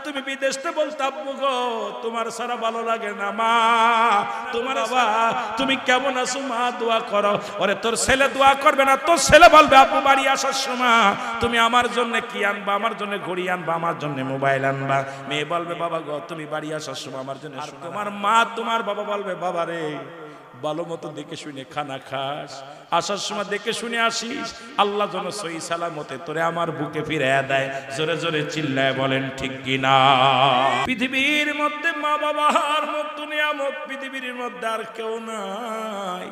তুমি বিদেশে বলতে আব্বু গো তোমার সারা ভালো লাগে না মা, তোমার বাবা তুমি কেমন আছো মা দোয়া করো। ওরে তোর ছেলে দোয়া করবে না, তোর ছেলে বলবে আব্বু বাড়ি আসার সময় তুমি আমার জন্য কি আনবা, আমার জন্য ঘড়ি আনবা, আমার জন্য মোবাইল আনবা। মেয়ে বলবে বাবা গো তুমি বাড়ি আসার সময় আমার জন্য। তোমার মা তোমার বাবা বলবে বাবা রে ভালো মতো দেখে শুনে খানা খাস, আসার সময় দেখে শুনে আসিস, আল্লাহ যেন সহি সালামতে তোরে আমার বুকে ফিরিয়ে দেয়। জোরে জোরে চিল্লায় বলেন ঠিক কিনা। পৃথিবীর মধ্যে মা বাবার মতো নিয়ামত পৃথিবীর মধ্যে আর কেউ নাই।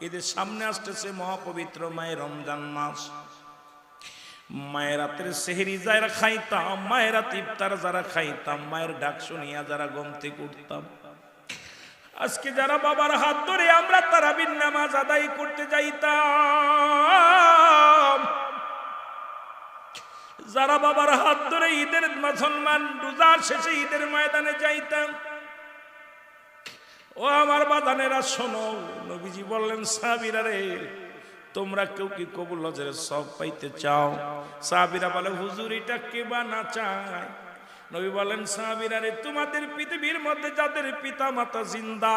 এদের সামনে আসতেছে মহাপবিত্র মায়ের রমজান মাস। মায়ের রাতের সেহরি যারা খাইতাম, মায়ের রাত ইফতার যারা খাইতাম, মায়ের ডাক শুনিয়া যারা ঘুম থেকে উঠতাম, আজকে যারা বাবার হাত ধরে আমরা তারাবির নামাজ আদায় করতে যাইতাম, যারা বাবার হাত ধরে ঈদের মুসলমান রোজার শেষে ঈদের ময়দানে যাইতাম, ও আমার বাদানেরা শোনো, নবীজি বললেন সাহাবীরা রে তোমরা কেউ কি কবুল হজের সব পাইতে চাও? সাহাবীরা বলে হুজুর এটা কে বা না চায়? নবী বলেন সাহাবীরা রে তোমাদের পৃথিবীর মধ্যে যাদের পিতা মাতা জিন্দা,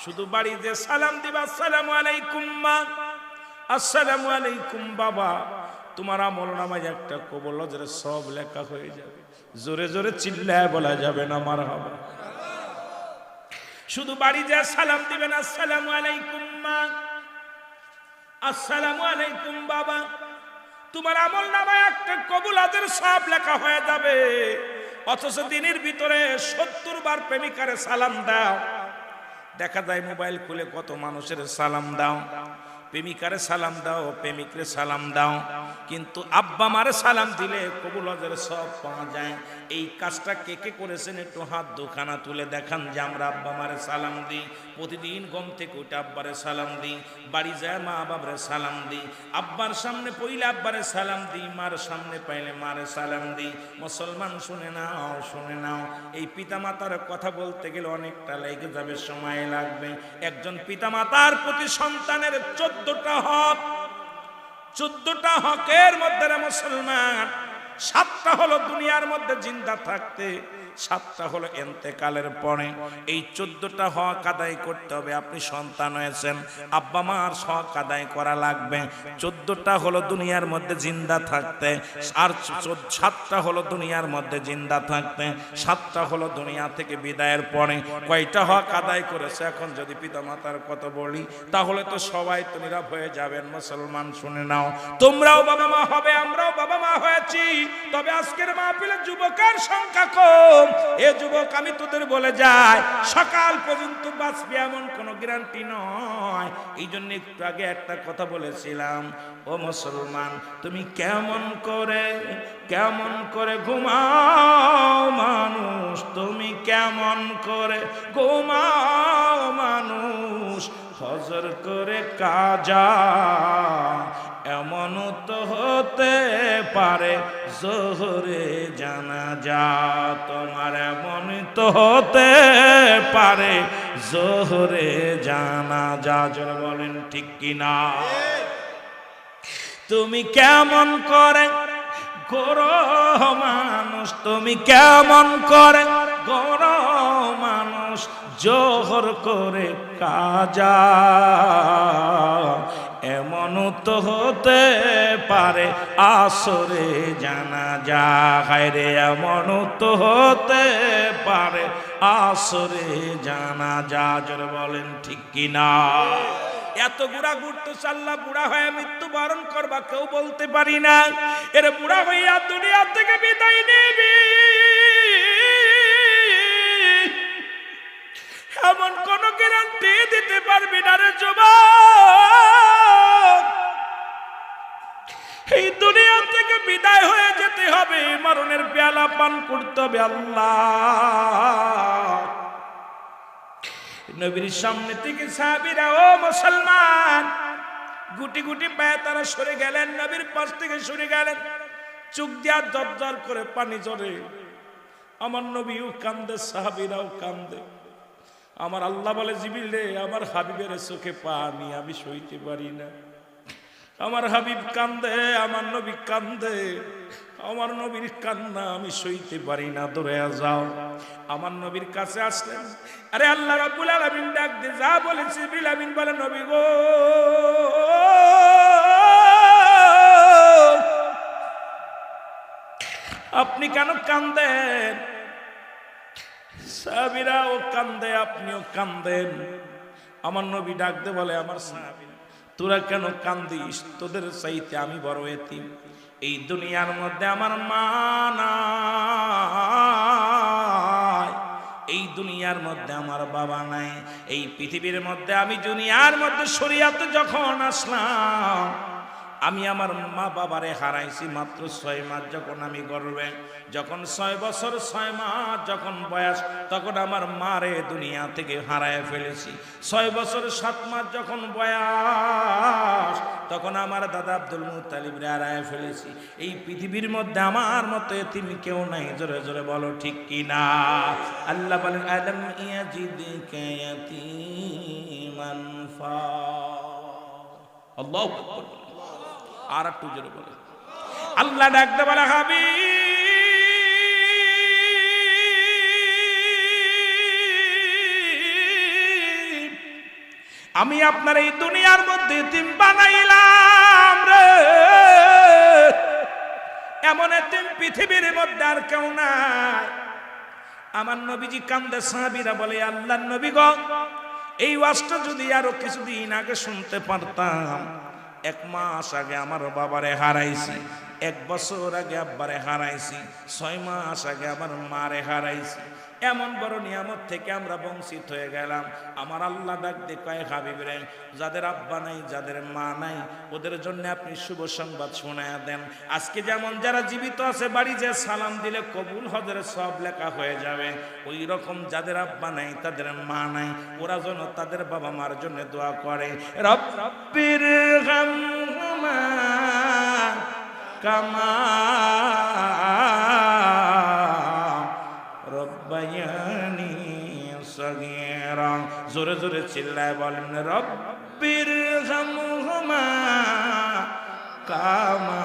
শুধু বাড়িতে সালাম দিবা আসসালামু আলাইকুম মা, আসসালামু আলাইকুম বাবা, তোমার আমল নামায় একটা কবুল হজের সব লেখা হয়ে যাবে। জোরে জোরে চিল্লায় বলা যাবে না মারহাবা। শুধু বাড়ি যা সালাম দিবেন আসসালামু আলাইকুম মা, আসসালামু আলাইকুম বাবা, তোমার আমল নামায় একটা কবুল হজের সব লেখা হয়ে যাবে। অথচ দিনের ভিতরে 70 বার প্রেমিকারে সালাম দাও। দেখা যায় মোবাইল খুলে কত মানুষের সালাম দাও, প্রেমিকারে সালাম দাও, প্রেমিকরে সালাম দাও, কিন্তু আব্বা মারে সালাম দিলে কবুল হজের সব পাওয়া যায়। এই কাজটা কে কে করেছেন একটু হাত দুখানা তুলে দেখান যে আমরা আব্বা মারে সালাম দিই, প্রতিদিন ঘুম থেকে উঠে আব্বারে সালাম দিই, বাড়ি যায় মা বাবারে সালাম দিই, আব্বার সামনে পইলে আব্বারে সালাম দিই, মার সামনে পাইলে মারে সালাম দিই। মুসলমান শুনে নাও, শুনে নাও, এই পিতামাতার কথা বলতে গেলে অনেকটা লেগে যাবে, সময় লাগবে। একজন পিতামাতার প্রতি সন্তানের 14টা হক, 14টা হকের মধ্যে মুসলমান 7টা হলো দুনিয়ার মধ্যে জিন্দা থাকতে, 7টা হলো এন্তেকালের পরে। এই 14টা হক আদায় করতে হবে। আপনি সন্তান হয়েছেন, আব্বা মার হক আদায় করা লাগবে। 14টা হলো দুনিয়ার মধ্যে জিন্দা থাকতে, আর 7টা হলো দুনিয়ার মধ্যে জিন্দা থাকতে, 7টা হলো দুনিয়া থেকে বিদায়ের পরে। কয়টা হক আদায় করেছে? এখন যদি পিতা মাতার কথা বলি তাহলে তো সবাই তো নীরব হয়ে যাবেন। মুসলমান শুনে নাও, তোমরাও বাবা মা হবে, আমরাও বাবা মা হয়েছি, তবে আজকের মাহফিলে যুবকের সংখ্যা কম। এ যুবক আমি তোদের বলে যাই, সকাল পর্যন্ত বাঁচবি এমন কোনো গ্যারান্টি নয়। এই জন্য একটু আগে একটা কথা বলেছিলাম, ও মুসলমান তুমি কেমন করে ঘুমাও মানুষ, তুমি কেমন করে ঘুমাও মানুষ, হজর করে কাজা এমন তো হতে পারে জোহরে জানাজা, তোমার এমন তো হতে পারে জোহরে জানাজা। যারা বলেন ঠিক কিনা? তুমি কেমন করে গরো মানুষ, তুমি কেমন করে গরো মানুষ, জোহর করে কাজা এমন তো হতে পারে আসরে জানাজা, হায়রে এমন তো হতে পারে আসরে জানাজা। যারা বলেন ঠিক কিনা? এত বুড়া ঘুরতে চাল্লা, বুড়া হয়ে মৃত্যুবরণ করবা কেউ বলতে পারি না। এর বুড়া হইয়া দুনিয়া থেকে বিদায় নিবি এমন কোন গ্যারান্টি দিতে পারবি না রে যুবক। এই দুনিয়া থেকে বিদায় হয়ে যেতে হবে, মরণের পেয়ালা পান করতে হবে। আল্লাহ নবীর সামনে থেকে সাহাবীরা, ও মুসলমান, গুটি গুটি পায়ে তারা সরে গেলেন, নবীর পাশ থেকে সরে গেলেন, চোখ দিয়া দরদর করে পানি ঝরে। আমার নবীও কান্দে, সাহাবীরাও কান্দে। আমার আল্লাহ বলে জিবরিল রে, আমার হাবিবের চোখে পানি আমি সইতে পারি না। আমার হাবিব কান্দে, আমার নবী কান্দে, আমার নবীর কান্না আমি সইতে পারি না, দূরে যাও। আমার নবীর কাছে আসলেন, আরে আল্লাহ রাব্বুল আলামিন ডাক দিয়ে যা বলেছে, জিবরিল আমিন বলে নবী গো আপনি কেন কান্দেন? সাহাবীরাও কান্দে, আপনিও কান্দেন। আমার নবী ডাক দিয়ে বলে, আমার সাহাবীরা তোরা কেন কান্দিস? তোদের চাইতে আমি বড় এতিম। এই দুনিয়ার মধ্যে আমার মা নাই, এই দুনিয়ার মধ্যে আমার বাবা নাই, এই পৃথিবীর মধ্যে আমি দুনিয়ার মধ্যে শরীয়তে যখন আসলাম আমি আমার মা বাবারে হারাইছি মাত্র 6 মাস। যখন আমি গর্ভে, যখন 6 বছর 6 মাস যখন বয়স, তখন আমার মারে দুনিয়া থেকে হারায় ফেলেছি। 6 বছর 7 মাস যখন বয়স, তখন আমার দাদা আব্দুল মুত্তালিবরে হারায় ফেলেছি। এই পৃথিবীর মধ্যে আমার মতো এতিম কেউ নাই, জোরে জোরে বলো ঠিক কি না? আল্লাহ বলেন, আলম ইয়াজিদকা ইয়াতীমান ফা। আল্লাহু আকবার। আর একটু জোরে বলে, আল্লাহ ডাকতে বলে, হাবিব আমি আপনার এই দুনিয়ার মধ্যে এতিম বানাইলাম রে, এমন এতিম পৃথিবীর মধ্যে আর কেউ নাই। আমার নবীজি কান্দে, সাহাবীরা বলে, আল্লাহর নবী গো এই ওয়াজটা যদি আরো কিছুদিন আগে শুনতে পারতাম। 1 মাস আগে আমার বাবারে হারাইছি, 1 বছর আগে আব্বারে হারাইছি, 6 মাস আগে আমার মারে হারাইছি। এমন বড় নিয়ামত থেকে আমরা বঞ্চিত হয়ে গেলাম। আমার আল্লাহ ডাক দিয়ে কয়, হাবিব রে যাদের আব্বা নাই, যাদের মা নাই, ওদের জন্য আপনি শুভ সংবাদ শোনায়া দেন। আজকে যেমন যারা জীবিত আছে বাড়ি যে সালাম দিলে কবুল হজের সব লেখা হয়ে যাবে, ওই রকম যাদের আব্বা নাই, তাদের মা নাই, ওরা যেন তাদের বাবা মার জন্য দোয়া করে, রব্বির হামহুমা কামা রব্বায়ানি সগীরা। জোরে জোরে চিল্লায় বলেন, রব্বির হামহুমা কামা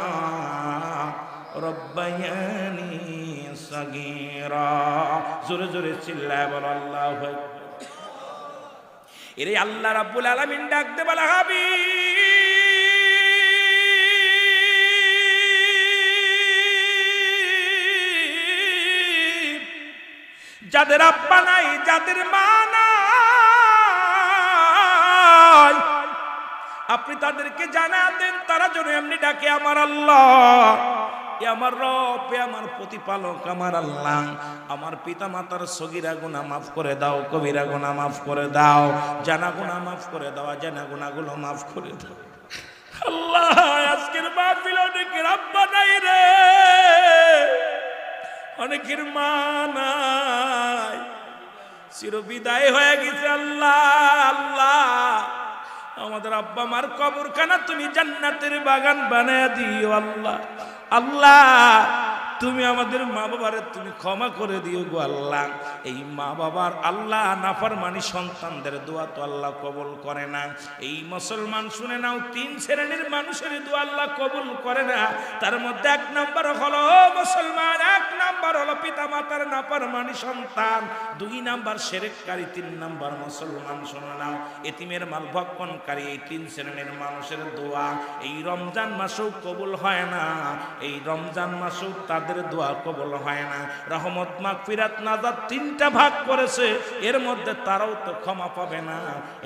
রব্বায়ানি সগীরা। জোরে জোরে চিল্লায় বল আল্লাহু আকবার। এরে আল্লাহ রাব্বুল আলামিন ডাক দে বলে, হাবিব যাদের আব্বা নাই, যাদের মা নাই, আপনি তাদেরকে জানা দেন, তারা যেন এমনি ডাকে, আমার আল্লাহ, এ আমার রব, এ আমার প্রতিপালক, আমার আল্লাহ, আমার পিতা মাতার সগীরা গুনাহ মাফ করে দাও, কবিরা গুনাহ মাফ করে দাও, জানা গুনাহ মাফ করে দাও, জানা গুনাহগুলো মাফ করে দাও। আল্লাহ আজকের মাহফিলে অনেকের আব্বা নাই রে, অনেকের মা নাই, চিরবিদায় হয়ে গেছে। আল্লাহ আল্লাহ আমাদের আব্বা মার কবরখানা তুমি জান্নাতের বাগান বানায় দিও। আল্লাহ আল্লাহ তুমি আমাদের মা বাবারে তুমি ক্ষমা করে দিও গো আল্লাহ। এই মা বাবার আল্লাহ নাফরমানি সন্তানদের দোয়া তো আল্লাহ কবুল করে না। এই মুসলমান শুনে নাও, 3 শ্রেণীর মানুষের দোয়া আল্লাহ কবুল করে না। তার মধ্যে 1 নাম্বার হলো মুসলমান, 1 নাম্বার হলো পিতা মাতার নাফরমানি সন্তান, 2 নাম্বার শিরককারী, 3 নাম্বার মুসলমান। শুনে নাও, এতিমের মাল ভক্ষণকারী, এই 3 শ্রেণীর মানুষের দোয়া এই রমজান মাসেও কবুল হয় না। এই রমজান মাসেও তাদের দোয়া কবুল হয় না। রহমত মাগফিরাত নাজাত 3টা ভাগ করেছে, এর মধ্যে তারাও তো ক্ষমা পাবে না।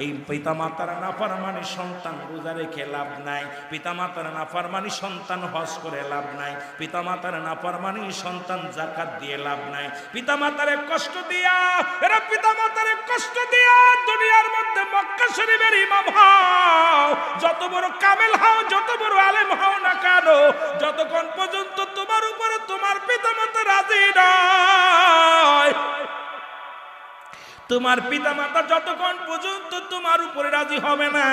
এই পিতামাতার নাফরমানি সন্তান রোজা রেখে লাভ নাই, পিতামাতার নাফরমানি সন্তান হজ করে লাভ নাই, পিতামাতার নাফরমানি সন্তান যাকাত দিয়ে লাভ নাই। পিতামাতারে কষ্ট দিয়া, এরা পিতামাতারে কষ্ট দিয়া দুনিয়ার মধ্যে মক্কা শরীফের ইমাম হও, যত বড় কামেল হও, যত বড় আলেম হও না কেন, যতক্ষণ পর্যন্ত তোমার উপরে তোমার পিতামাতা রাজি নয়, তোমার পিতামাতা যতক্ষণ পর্যন্ত তোমার উপরে রাজি হবে না,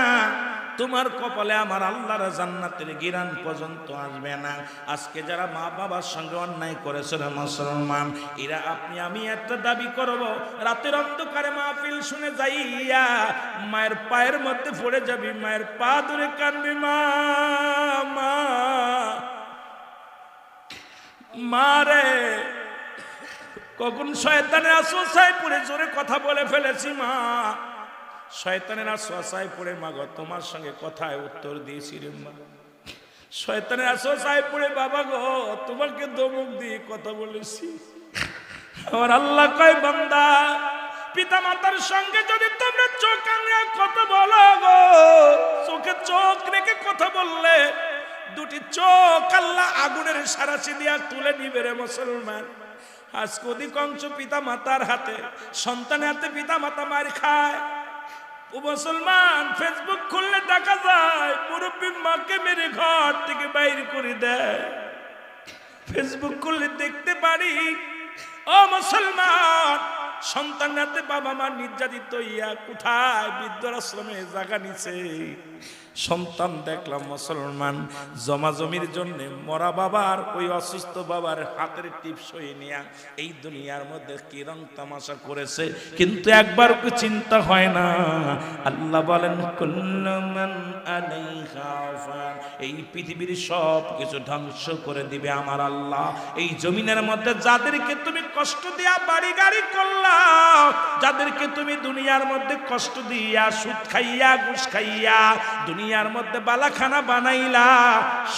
তোমার কপালে আমার আল্লাহর জান্নাতের গিরান পর্যন্ত আসবে না। আজকে যারা মা বাবার সঙ্গে অন্যায় করেছে রে মুসলমান, এরা আপনি আমি একটা দাবি করব, রাতের অন্ধকারে মাহফিল শুনে যাইয়া মায়ের পায়ের মধ্যে পড়ে যাবি, মায়ের পা ধরে কাঁদবি, মা মা মারে, কখন শয়তানের আসওয়াসায় পড়ে জোরে কথা বলে ফেলেছি মা, শয়তানের আসওয়াসায় পড়ে মা গো তোমার সঙ্গে কথায় উত্তর দিয়েছি রে মা, শয়তানের আসওয়াসায় পড়ে বাবা গো তোমাকে ধমক দিয়ে কথা বলেছি। আমার আল্লাহ কয় বান্দা, পিতা মাতার সঙ্গে যদি তোমরা চোখ আঙড়ে কথা বলো গো, চোখে চোখ রেখে কথা বললে দুটি চোখ আল্লাহ আগুনের সারাশি দিয়া তুলে নিবে রে মুসলমান। আজকে অধিকাংশ পিতা মাতার হাতে, সন্তানের হাতে পিতা মাতা মার খায়। ও মুসলমান, ফেসবুক খুললে দেখা যায় মুরব্বী মাকে মেরে ঘর থেকে বাইর করে দেয়। ফেসবুক খুললে দেখতে পারি ও মুসলমান, সন্তানের হাতে বাবা মা নির্যাতিত হইয়া কোথায় বৃদ্ধাশ্রমে জায়গা নিছে। সন্তান দেখলাম মুসলমান জমা জমির জন্য মরা বাবার, ওই অসুস্থ বাবার হাতের টিপসই নিয়া এই দুনিয়ার মধ্যে কি রং তামাশা করেছে, কিন্তু একবার কি চিন্তা হয় না। আল্লাহ বলেন কুল্লু মান আলাইহা ফান, এই পৃথিবীর সব কিছু ধ্বংস করে দিবে আমার আল্লাহ। এই জমিনের মধ্যে যাদেরকে তুমি কষ্ট দিয়া বাড়ি গাড়ি করলা, যাদেরকে তুমি দুনিয়ার মধ্যে কষ্ট দিয়া সুদ খাইয়া ঘুষ খাইয়া দুনিয়ার মধ্যে বালাখানা বানাইলা,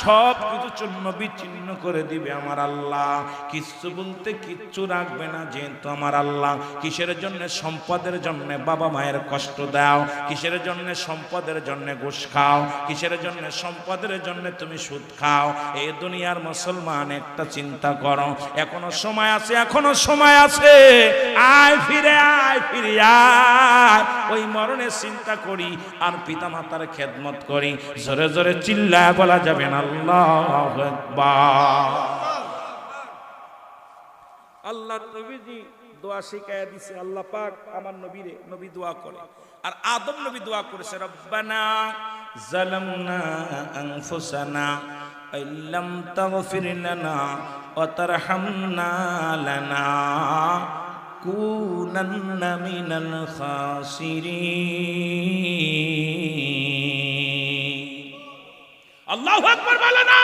সব কিছু চূর্ণ বিচ্ছিন্ন করে দিবে আমার আল্লাহ। কিচ্ছু বলতে কিচ্ছু রাখবে না, যেহেতু আমার আল্লাহ। কিসের জন্য? সম্পদের জন্য বাবা মায়ের কষ্ট দাও, কিসের জন্য? সম্পদের জন্য ঘুষ খাও, কিসের জন্য? সম্পদের জন্য তুমি সুদ খাও। এই দুনিয়ার মুসলমান একটা চিন্তা করো, এখনো সময় আছে, এখনো সময় আছে, আয় ফিরে আয়, ফিরে আয়। ওই মরণের চিন্তা করি আর পিতা মাতার খেদমত করি। জোরে জোরে চিল্লায় বলা যাবে না আল্লাহু আকবার। আল্লাহ নবীজি দোয়া শিখায়া দিছে, আল্লাহ পাক আমার নবীরে, নবী দোয়া করে, আর আদম নবী দোয়া করেছে, রব্বানা যালামনা আনফুসানা ইল্লাম তাগফির লানা ওয়া তারহামনা লানাকুনান্না মিনাল খাসিরিন। আল্লাহু আকবার বলে না।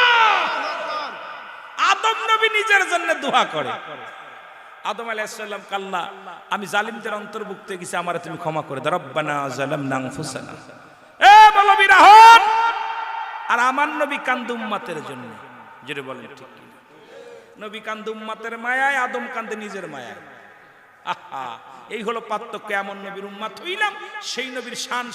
আদম নবী নিজের জন্য দোয়া করে। আদম আলাইহিস সালাম কাল্লা, আমি জালিমদের অন্তর্ভুক্ত গেছি, আমারে তুমি ক্ষমা করে দাও। রব্বানা যালামনা আনফুসানা, এ বলবীরা হন। আর আমার নবী কান্দে উম্মতের জন্য, যেটা বলেন ঠিক কি? নবী কান্দে উম্মতের মায়ায়, আদম কান্দে নিজের মায়ায়। আহা, এই হলো পার্থক্য। এমন নবীর উম্মত হইলাম, সেই নবীর শান